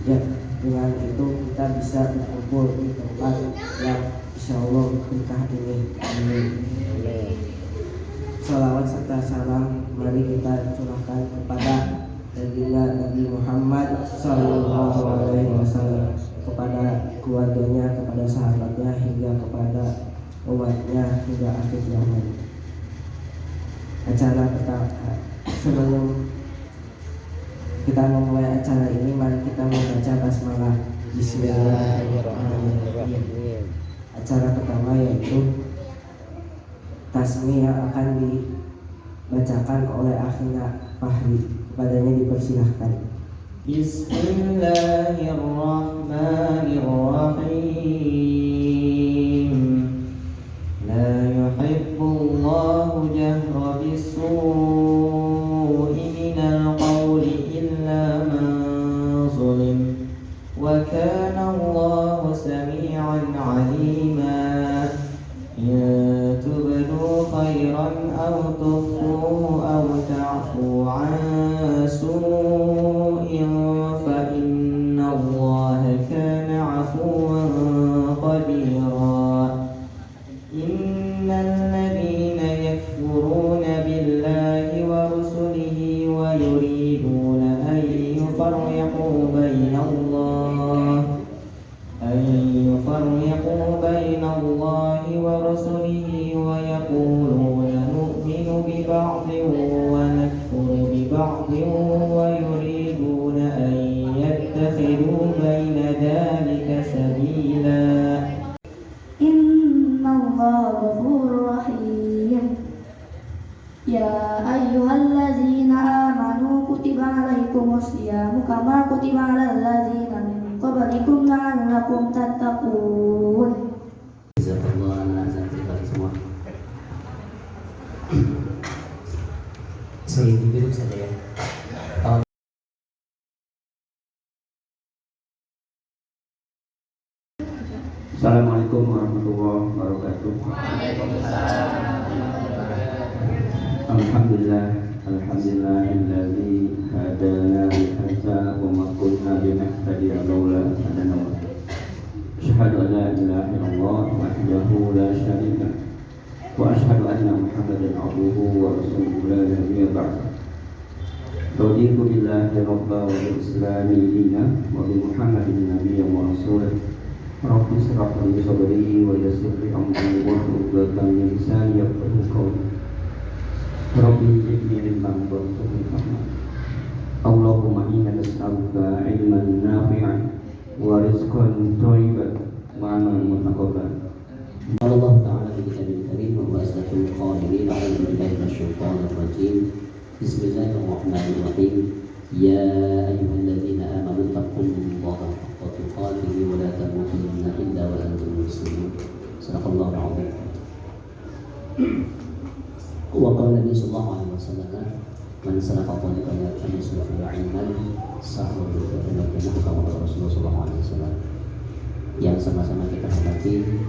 Ya, dengan itu kita bisa berkumpul di tempat yang insya Allah berkah ini. Amin. Salawat serta salam mari kita curahkan kepada baginda Nabi Muhammad Sallallahu Alaihi Wasallam, kepada keluarganya, kepada sahabatnya, hingga kepada umatnya hingga akhir zaman. Acara pertama, sebelum kita memulai acara ini, mari kita membaca basmalah. Bismillahirrahmanirrahim. Acara pertama yaitu tasmi yang akan dibacakan oleh akhina Fahri. Kepadanya dipersilahkan. Bismillahirrahmanirrahim. La yuhibbullahu jahra bis-su'i minal qawli illa man zulim. Wa kana Allahu sami'an 'alima. In tubdu khairan aw tukhfuhu aw ta'fu 'an su'in fa inna Allaha kana 'afuwan qadira. Innal ladhina yakfuruna billahi wa rusulihi wa yuriduna an yufarriqu baina Allahi wa rasulihi wa yaquluna nu'minu bi ba'dhin wa nakfuru bi ba'dhin wa yuriduna an yattakhidhu baina dhalika sabila. Innallaha ghafurur rahim. Ya ayyuhallazina amanu kutiba alaikumus syiyamu kama kutiba alal ladzina min qablikum la'allakum tattaqun. Jazakallah anak kita semua. Saya duduk saja ya. Assalamualaikum warahmatullahi wabarakatuh. Alhamdulillahilladzi hadana li hadza wa ma kunna linahtadiya laula an hadana Allah. Asyhadu an la ilaha illallah wahdahu la syarika lahu wa asyhadu anna Muhammadan abduhu wa rasuluhu la nabiyya ba'da. Raditu billahi rabban wa bil islami dinan wa bi Muhammadin nabiyyan wa rasulan. Rabbi shrah li sadri wa yassir li amri wahlul 'uqdatam min lisani yafqahu qawli. Rabbi zidni ilman warzuqni fahma. Allahumma inna nas'aluka ilman nafi'an wa rizqan thayyiban wa 'amalan mutaqabbalan. Allah Ta'ala fi kitabil karim wa asdaqul qa'ilin a'udzu billahi minasyaitonir rajim. Bismillahirrahmanirrahim. Ya ayyuhalladzina amanu taqullaha haqqa tuqatih wa la tamutunna illa wa antum muslimun. Sadaqallahul 'azim. Wa qala Nabi sallallahu alaihi wasallam, man salaka tariqan yaltamisu fihi 'ilman sahhala lahu jannah kama qala Rasulullah sallallahu alaihi wasallam. Yang sama-sama kita hormati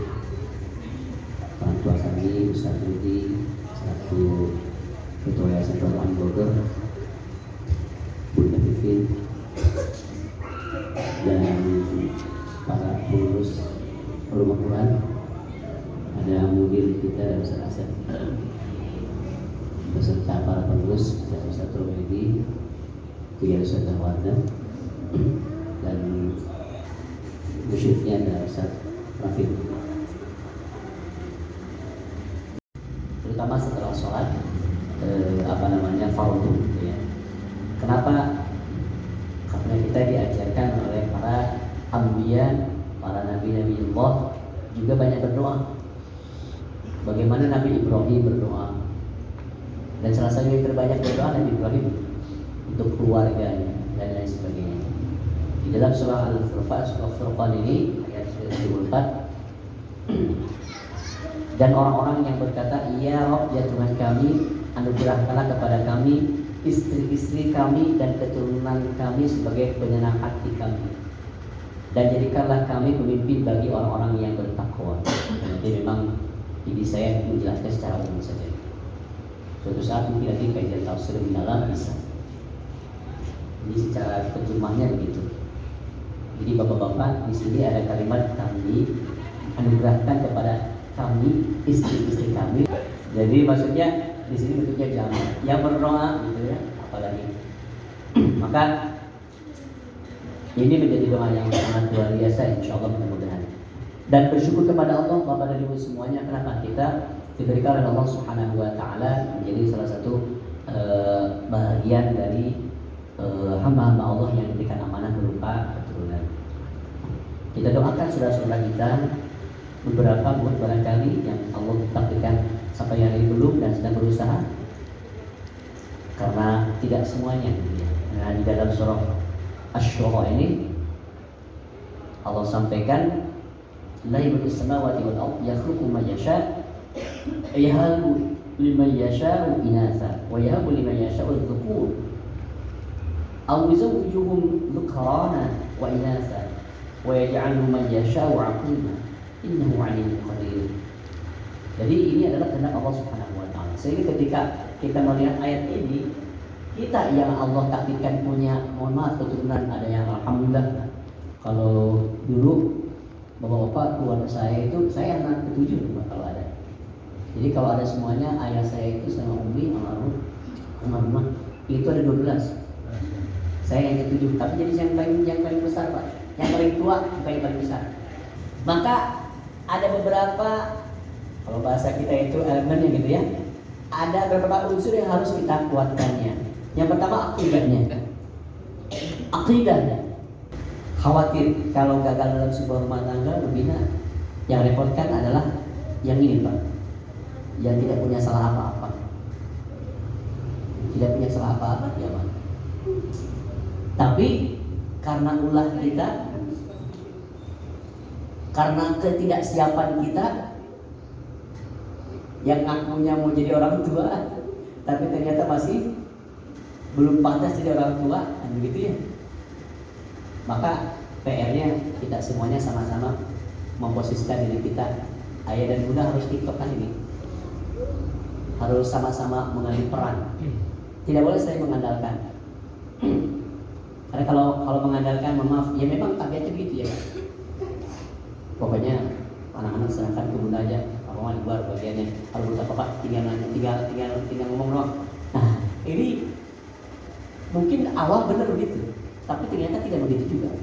orang tua kami, Ustaz Rudi selaku Ketua Yayasan Al-Quran Bogor, Bunda Vivin, dan para pengurus rumah Quran, ada mudir kita Ustaz Asep, beserta para pengurus dan Ustaz Romedi, Buya Ustaz Wardah, dan musyifnya ada Ustaz Rafiq. Terutama setelah sholat fardu ya. Kenapa? Karena kita diajarkan oleh para anbiya, para nabi-nabi Allah juga banyak berdoa. Bagaimana Nabi Ibrahim berdoa, dan salah satu yang terbanyak berdoa Nabi Ibrahim untuk keluarganya dan lain sebagainya. Di dalam surah Al-Furqan ini ayat 24, dan orang-orang yang berkata, ya Rabb, ya Tuhan kami, anugerahkanlah kepada kami istri-istri kami dan keturunan kami sebagai penyenang hati kami, dan jadikanlah kami pemimpin bagi orang-orang yang bertakwa. Jadi memang ini saya menjelaskan secara umum saja. Suatu saat mungkin nanti kajian tafsir mendalam bisa. Ini secara terjemahnya begitu. Jadi bapak-bapak di sini ada kalimat kami anugerahkan kepada kami istri-istri kami. Jadi maksudnya di sini bentuknya jamak yang berdoa gitu ya, apalagi. Maka ini menjadi doa yang sangat luar biasa, insya Allah mudah-mudahan. Dan bersyukur kepada Allah Bapak dan Ibu semuanya, kenapa kita diberikan oleh Allah Subhanahu Wa Taala menjadi salah satu bagian dari hamba-hamba Allah yang diberikan amanah berupa keturunan. Kita doakan saudara-saudara kita, beberapa buat barangkali yang Allah takdirkan sampai hari ini belum dan sedang berusaha, karena tidak semuanya. Nah, di dalam surah Asy-Syura ini Allah sampaikan la yamliku samawati wal ardh yakhluqu ma yasha yahabu liman yasha'u inatha wa yahabu liman yasha'u dhukur aw yuzawwijuhum dhukrana wa inatha wa yaj'alu man yasha'u 'aqima innahu 'alimun qadir. Jadi ini adalah kehendak Allah Subhanahu wa taala. Sehingga ketika kita melihat ayat ini, kita yang Allah takdirkan punya, mohon maaf keturunan, ada yang alhamdulillah. Kalau dulu bapak-bapak keluarga saya itu, saya anak ketujuh kalau ada. Jadi kalau ada semuanya, ayah saya itu sama umi almarhumah itu ada 12. Saya yang ketujuh, tapi jadi yang paling besar Pak, yang paling tua bukan yang paling besar. Maka ada beberapa, kalau bahasa kita itu elemennya gitu ya, ada beberapa unsur yang harus kita kuatkannya. Yang pertama akidahnya. Khawatir kalau gagal dalam sebuah rumah tangga membina, yang repotkan adalah yang ini Pak, yang tidak punya salah apa-apa. Tidak punya salah apa-apa dia Pak. Tapi karena ulah kita, karena ketidaksiapan kita, yang ngakunya mau jadi orang tua tapi ternyata masih belum pantas jadi orang tua, kan begitu ya. Maka PR-nya kita semuanya sama-sama memposisikan diri kita, ayah dan bunda harus tiktokkan ini, harus sama-sama mengambil peran. Tidak boleh saya mengandalkan, karena kalau mengandalkan, maaf ya memang tabiatnya begitu ya. Pokoknya anak-anak serahkan ke bunda aja, apa di luar bagiannya, kalau bunda papa tinggal ngomong doang. Nah ini mungkin awal benar begitu, tapi ternyata tidak begitu juga.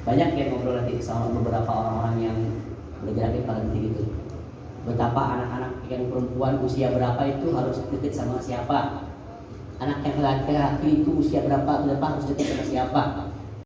Banyak yang ngobrol nanti sama beberapa orang-orang yang bergerak pada titik itu. Betapa anak-anak yang perempuan usia berapa itu harus dekat sama siapa, anak yang laki-laki itu usia berapa harus dekat sama siapa.